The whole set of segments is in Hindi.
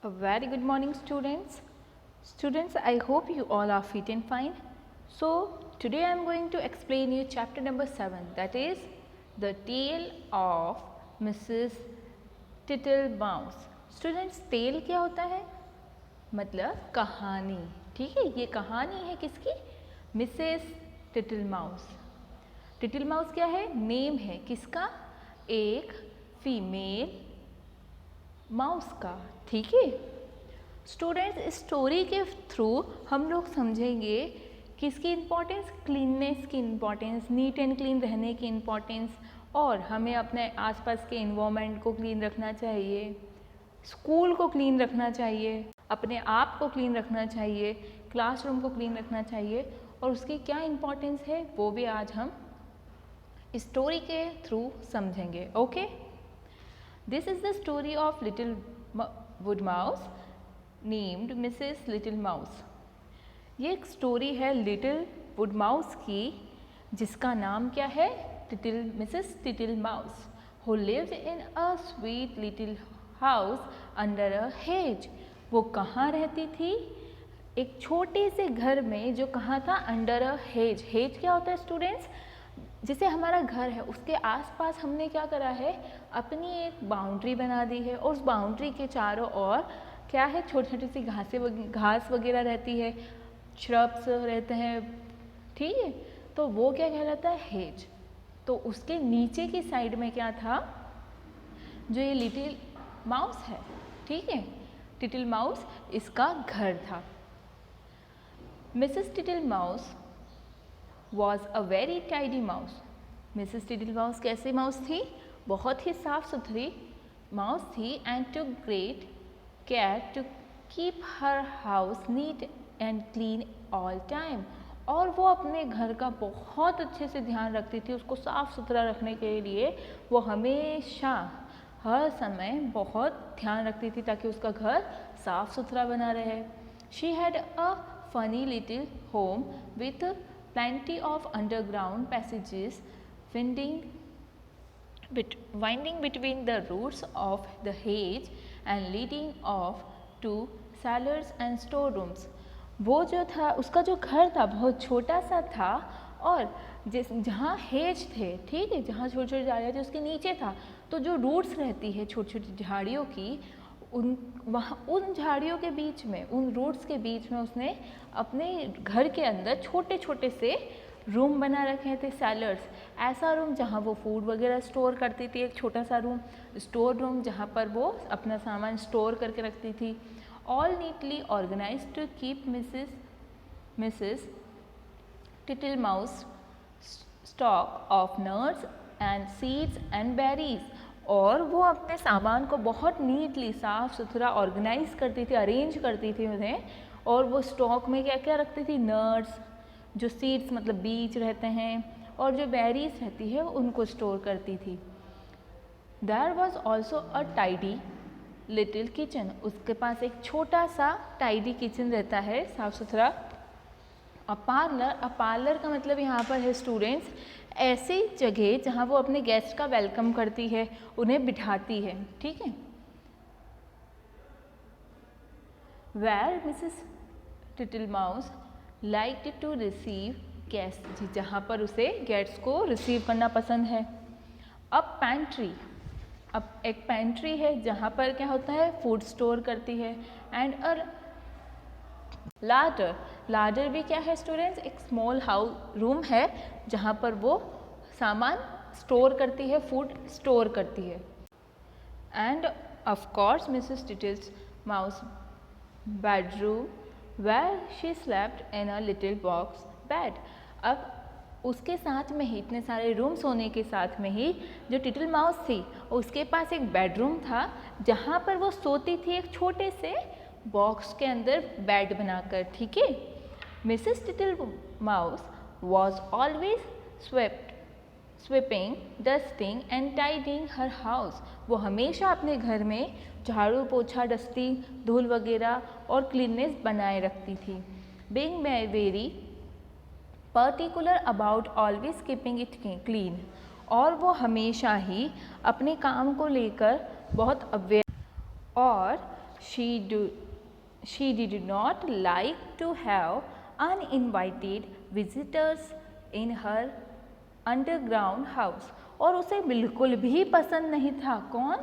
A very good morning, students. Students, I hope you all are fit and fine. So, today I am going to explain you chapter number 7, that is the tale of Mrs. Tittlemaus. Students, tale क्या होता है? मतलब कहानी. ठीक है, ये कहानी है किसकी? मिसेस टिटलमाउस. टिटलमाउस क्या है? नेम है किसका? एक फीमेल माउस का. ठीक है स्टूडेंट्स, इस स्टोरी के थ्रू हम लोग समझेंगे किसकी इम्पोर्टेंस, क्लीननेस की इम्पोर्टेंस, नीट एंड क्लीन रहने की इम्पोर्टेंस, और हमें अपने आसपास के इन्वायरमेंट को क्लीन रखना चाहिए, स्कूल को क्लीन रखना चाहिए, अपने आप को क्लीन रखना चाहिए, क्लासरूम को क्लीन रखना चाहिए, और उसकी क्या इम्पोर्टेंस है वो भी आज हम स्टोरी के थ्रू समझेंगे. Okay, this is the story of little would mouse named Mrs little mouse. ये एक स्टोरी है लिटिल वुड माउस की जिसका नाम क्या है? Mrs Tittlemouse, who lived in a sweet little house under a hedge. वो कहाँ रहती थी? एक छोटे से घर में, जो कहाँ था? Under a hedge. हेज क्या होता है स्टूडेंट्स? जैसे हमारा घर है उसके आसपास हमने क्या करा है? अपनी एक बाउंड्री बना दी है, और उस बाउंड्री के चारों ओर क्या है? छोटी छोटी सी घास वगैरह रहती है, श्रब्स रहते हैं. ठीक है, तो वो क्या कहलाता है? हेज. तो उसके नीचे की साइड में क्या था? जो ये लिटिल माउस है, ठीक है, टिटल माउस, इसका घर था. Mrs Tittlemouse was a very tidy mouse. Mrs Tittlemouse कैसे माउस थी? बहुत ही साफ सुथरी माउस थी. And took great care to keep her house neat and clean all time. और वो अपने घर का बहुत अच्छे से ध्यान रखती थी. उसको साफ़ सुथरा रखने के लिए वो हमेशा हर समय बहुत ध्यान रखती थी ताकि उसका घर साफ़ सुथरा बना रहे. She had a funny little home with plenty of underground passages winding between the roots of the hedge and leading off to cellars and storerooms. वो जो था, उसका जो घर था बहुत छोटा सा था, और जहाँ हेज थे, ठीक है, जहाँ छोटी छोटी झाड़ियाँ थी उसके नीचे था. तो जो रूट्स रहती है छोटी छोटी झाड़ियों की, उन झाड़ियों के बीच में, उन रूट्स के बीच में उसने अपने घर के अंदर छोटे छोटे से रूम बना रखे थे, सेलर्स. ऐसा रूम जहाँ वो फूड वगैरह स्टोर करती थी, एक छोटा सा रूम, स्टोर रूम, जहाँ पर वो अपना सामान स्टोर करके रखती थी. All neatly organise to keep Mrs Tittlemouse stock of nuts and seeds and berries. और वो अपने सामान को बहुत नीटली, साफ़ सुथरा ऑर्गेनाइज करती थी, अरेंज करती थी उन्हें. और वो स्टॉक में क्या क्या रखती थी? नट्स, जो सीड्स मतलब बीज रहते हैं, और जो बेरीज रहती है उनको स्टोर करती थी. There was also a tidy little kitchen. उसके पास एक छोटा सा टाइडी किचन रहता है, साफ़ सुथरा. अ पार्लर का मतलब यहाँ पर है स्टूडेंट्स ऐसी जगह जहाँ वो अपने गेस्ट का वेलकम करती है, उन्हें बिठाती है. ठीक है, where Mrs Tittlemouse like to receive guest, जहाँ पर उसे गेस्ट्स को रिसीव करना पसंद है. अब पैंट्री, अब एक पैंट्री है जहाँ पर क्या होता है? फूड स्टोर करती है. एंड अ लाडर, लाडर भी क्या है स्टूडेंट्स? एक स्मॉल रूम है जहाँ पर वो सामान स्टोर करती है, फूड स्टोर करती है. And of course Mrs Tittlemouse's bedroom where she slept in a little box bed. अब उसके साथ में ही, इतने सारे रूम्स होने के साथ में ही, जो टिटल माउस थी उसके पास एक बेडरूम था जहाँ पर वो सोती थी, एक छोटे से बॉक्स के अंदर बेड बनाकर. ठीक है, Mrs Tittlemouse was always sweeping, dusting and tidying her house. वो हमेशा अपने घर में झाड़ू पोछा, डस्टिंग, धूल वगैरह और क्लीननेस बनाए रखती थी. Being very particular about always keeping it clean. और वो हमेशा ही अपने काम को लेकर बहुत अवेयर और she did not like to have uninvited visitors in her underground house. और उसे बिल्कुल भी पसंद नहीं था कौन?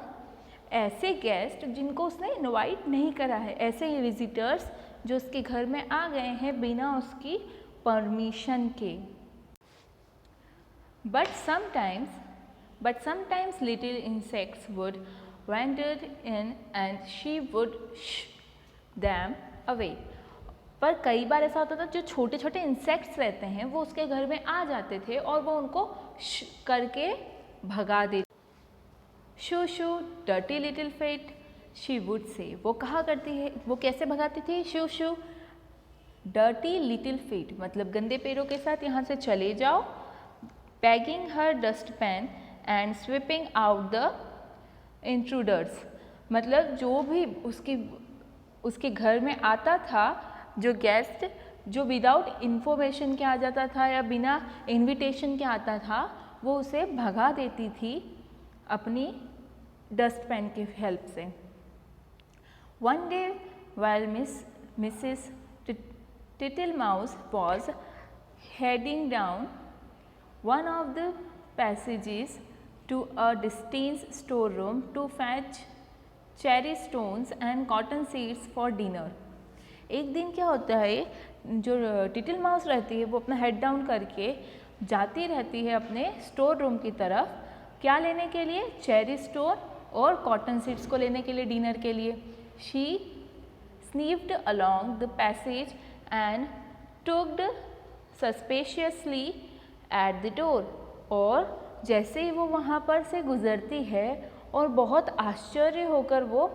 ऐसे गेस्ट जिनको उसने इनवाइट नहीं करा है, ऐसे ही विजिटर्स जो उसके घर में आ गए हैं बिना उसकी परमिशन के. But sometimes little insects would wander in and she would shoo them away. पर कई बार ऐसा होता था जो छोटे छोटे इंसेक्ट्स रहते हैं वो उसके घर में आ जाते थे और वो उनको करके भगा देते. Shoo shoo dirty little feet she would say. वो कहा करती है, वो कैसे भगाती थी? Shoo shoo dirty little feet मतलब गंदे पैरों के साथ यहाँ से चले जाओ. Banging her dustpan and sweeping out the intruders मतलब जो भी उसके घर में आता था, जो गेस्ट जो विदाउट इन्फॉर्मेशन के आ जाता था या बिना इनविटेशन के आता था, वो उसे भगा देती थी अपनी डस्टपैन की हेल्प से. One day while Mrs. Tittlemaus was heading down one of the passages to a distant storeroom to fetch cherry stones and cotton seeds for dinner. एक दिन क्या होता है, जो टिटल माउस रहती है वो अपना हेड डाउन करके जाती रहती है अपने स्टोर रूम की तरफ. क्या लेने के लिए? चेरी स्टोन और कॉटन सीड्स को लेने के लिए डिनर के लिए. She sniffed along the passage and tugged suspiciously at the door. और जैसे ही वो वहाँ पर से गुज़रती है और बहुत आश्चर्य होकर वो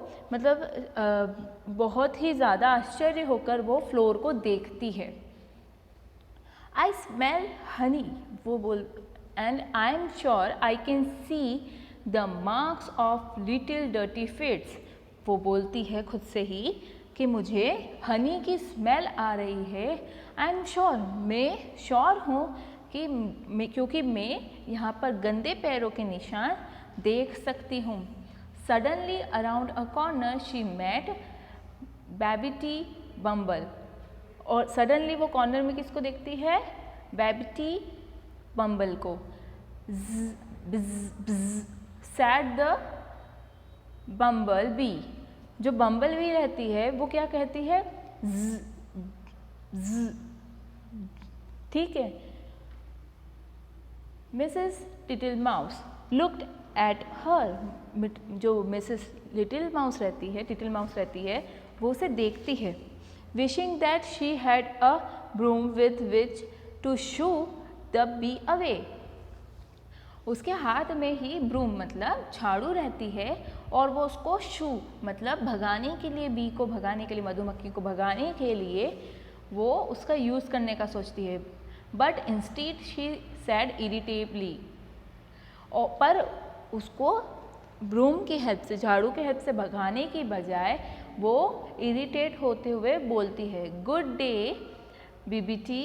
बहुत ही ज़्यादा आश्चर्य होकर वो फ्लोर को देखती है. आई स्मेल हनी वो बोल and I am sure I can see the marks of little dirty feets. वो बोलती है खुद से ही कि मुझे हनी की स्मेल आ रही है. आई एम श्योर मैं श्योर हूँ कि क्योंकि मैं यहाँ पर गंदे पैरों के निशान देख सकती हूँ. Suddenly around a corner she met Babbitty Bumble. और सडनली वो कॉर्नर में किसको देखती है? बैबिटी बम्बल को. Sad the bumble B. जो बम्बल बी रहती है वो क्या कहती है? ठीक है. Mrs Tittlemouse looked at her. जो मिसेस लिटिल माउस रहती है, टिटल माउस रहती है, वो उसे देखती है. Wishing that she had a broom with which to shoo the bee away. उसके हाथ में ही ब्रूम मतलब झाड़ू रहती है और वो उसको शू मतलब भगाने के लिए, बी को भगाने के लिए, मधुमक्खी को भगाने के लिए वो उसका यूज़ करने का सोचती है. But instead she said irritably. और पर उसको ब्रूम की हेल्प से, झाड़ू की हेल्प से भगाने की बजाय वो इरिटेट होते हुए बोलती है. Good day Babbity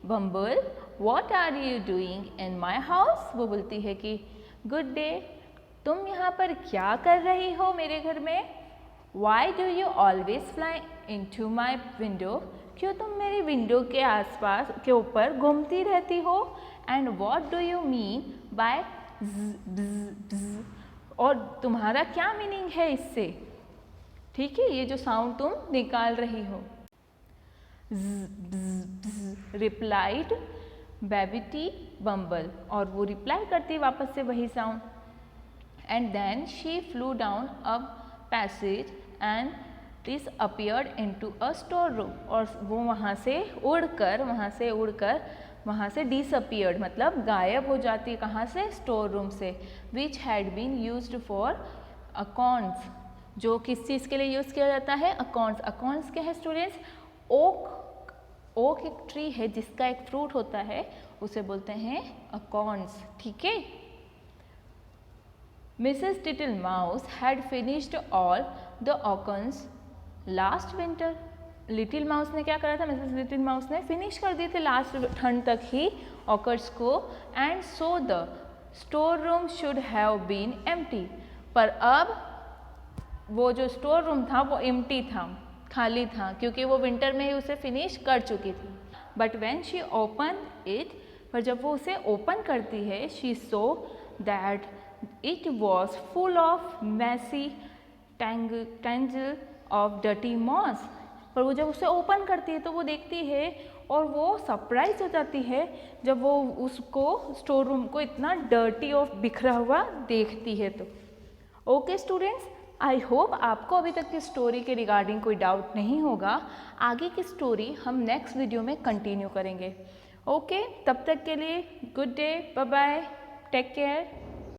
Bumble, what are you doing in my house. वो बोलती है कि गुड डे, तुम यहाँ पर क्या कर रही हो मेरे घर में. Why do you always fly into my window. क्यों तुम मेरी विंडो के आसपास के ऊपर घूमती रहती हो. And what do you mean by और तुम्हारा क्या मीनिंग है इससे. ठीक है, ये जो साउंड तुम निकाल रही हो. Replied Babbity Bumble. और वो रिप्लाई करती वापस से वही sound. And then she flew down a passage and disappeared into a store room. और वो वहाँ से उड़कर disappeared मतलब गायब हो जाती है. कहाँ से? स्टोर रूम से. which had been used for acorns. जो किस चीज़ के लिए यूज़ किया जाता है? acorns. acorns क्या है स्टूडेंट्स? ओक एक ट्री है जिसका एक फ्रूट होता है, उसे बोलते हैं acorns. ठीक है. Mrs. Tittlemaus had finished all the acorns last winter. Little mouse ने क्या करा था? मिसेस लिटिल माउस ने फिनिश कर दिए थे लास्ट ठंड तक ही ऑकर्स को. And so the store room should have been empty. पर अब वो जो स्टोर रूम था वो एम्प्टी था, खाली था, क्योंकि वो विंटर में ही उसे फिनिश कर चुकी थी। But when she open it, पर जब वो उसे ओपन करती है, she saw that it was full of messy tangle of dirty moss. पर वो जब उसे ओपन करती है तो वो देखती है और वो सरप्राइज हो जाती है जब वो उसको स्टोर रूम को इतना डर्टी और बिखरा हुआ देखती है। तो ओके स्टूडेंट्स, आई होप आपको अभी तक की स्टोरी के रिगार्डिंग कोई डाउट नहीं होगा। आगे की स्टोरी हम नेक्स्ट वीडियो में कंटिन्यू करेंगे। ओके, तब तक के लिए good day, bye bye, take care.